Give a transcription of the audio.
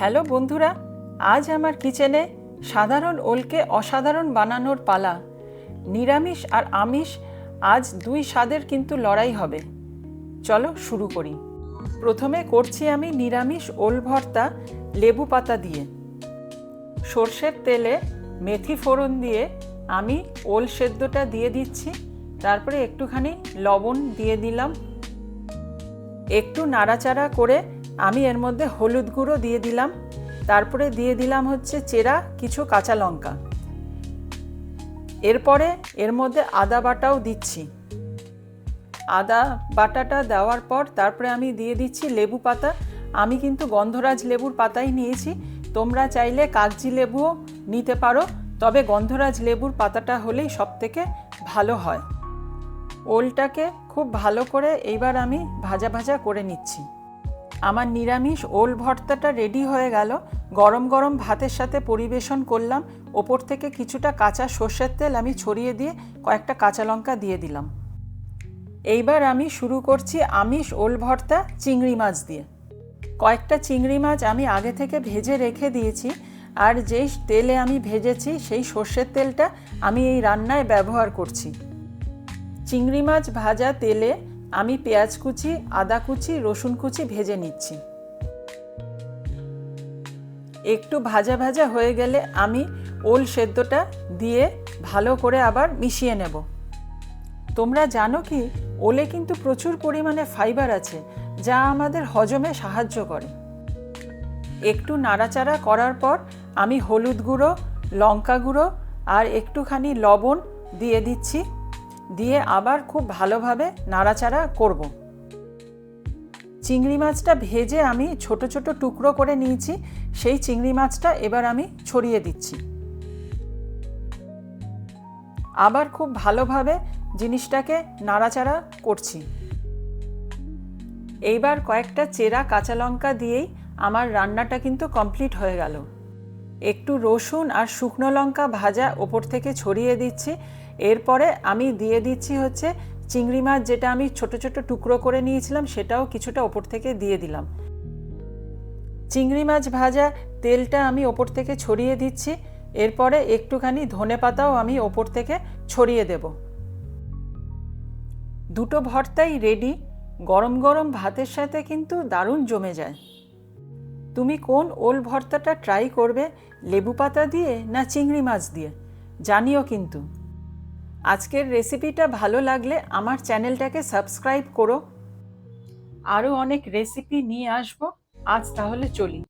Hello বন্ধুরা, আজ আমার কিচেনে সাধারণ ওলকে অসাধারণ বানানোর পালা। নিরামিষ আর আমিষ আজ দুই স্বাদের কিন্তু লড়াই হবে। চলো শুরু করি। প্রথমে করছি আমি নিরামিষ ওল ভর্তা লেবু পাতা দিয়ে। সর্ষের তেলে মেথি ফোড়ন দিয়ে আমি ওল সেদ্ধটা দিয়ে দিচ্ছি। তারপরে একটুখানি লবণ দিয়ে দিলাম। একটু নাড়াচাড়া করে আমি এর মধ্যে হলুদ গুঁড়ো দিয়ে দিলাম। তারপরে দিয়ে দিলাম চেরা কিছু কাঁচা লঙ্কা। এরপরে এর মধ্যে আদা বাটাও দিচ্ছি। আদা বাটাটা দেওয়ার পর তারপরে আমি দিয়ে দিচ্ছি লেবু পাতা। আমি কিন্তু গন্ধরাজ লেবুর পাতাই নিয়েছি, তোমরা চাইলে কাগজি লেবুও নিতে পারো, তবে গন্ধরাজ লেবুর পাতাটা হলেই সবথেকে ভালো হয়। ওলটাকে খুব ভালো করে এইবার আমি ভাজা ভাজা করে নিচ্ছি। আমার নিরামিষ ওল ভর্তাটা রেডি হয়ে গেল। গরম গরম ভাতের সাথে পরিবেশন করলাম। ওপর থেকে কিছুটা কাঁচা সর্ষের তেল আমি ছড়িয়ে দিয়ে কয়েকটা কাঁচা লঙ্কা দিয়ে দিলাম। এইবার আমি শুরু করছি আমিষ ওল ভর্তা চিংড়ি মাছ দিয়ে। কয়েকটা চিংড়ি মাছ আমি আগে থেকে ভেজে রেখে দিয়েছি, আর যেই তেলে আমি ভেজেছি সেই সর্ষের তেলটা আমি এই রান্নায় ব্যবহার করছি। চিংড়ি মাছ ভাজা তেলে আমি পেঁয়াজ কুচি, আদা কুচি, রসুন কুচি ভেজে নিচ্ছি। একটু ভাজা ভাজা হয়ে গেলে আমি ওল সেদ্ধটা দিয়ে ভালো করে আবার মিশিয়ে নেব। তোমরা জানো কি, ওলে কিন্তু প্রচুর পরিমাণে ফাইবার আছে, যা আমাদের হজমে সাহায্য করে। একটু নাড়াচাড়া করার পর আমি হলুদ গুঁড়ো, লঙ্কা গুঁড়ো আর একটুখানি লবণ দিয়ে দিচ্ছি। দিয়ে আবার খুব ভালোভাবে নাড়াচাড়া করব। চিংড়ি মাছটা ভেজে আমি ছোট ছোট টুকরো করে নিয়েছি, সেই চিংড়ি মাছটা এবার আমি ছড়িয়ে দিচ্ছি। আবার খুব ভালোভাবে জিনিসটাকে নাড়াচাড়া করছি। এইবার কয়েকটা চেরা কাঁচা লঙ্কা দিয়েই আমার রান্নাটা কিন্তু কমপ্লিট হয়ে গেল। একটু রসুন আর শুকনো লঙ্কা ভাজা ওপর থেকে ছড়িয়ে দিচ্ছি। এরপরে আমি দিয়ে দিচ্ছি চিংড়ি মাছ, যেটা আমি ছোট ছোট টুকরো করে নিয়েছিলাম, সেটাও কিছুটা ওপর থেকে দিয়ে দিলাম। চিংড়ি মাছ ভাজা তেলটা আমি ওপর থেকে ছড়িয়ে দিচ্ছি। এরপরে একটুখানি ধনেপাতাও আমি ওপর থেকে ছড়িয়ে দেব। দুটো ভর্তাই রেডি। গরম গরম ভাতের সাথে কিন্তু দারুণ জমে যায়। তুমি কোন ওল ভর্তাটা ট্রাই করবে, লেবু পাতা দিয়ে না চিংড়ি মাছ দিয়ে? জানিও কিন্তু। আজকের রেসিপিটা ভালো লাগলে আমার চ্যানেলটাকে সাবস্ক্রাইব করো। আরও অনেক রেসিপি নিয়ে আসবো। আজ তাহলে চলি।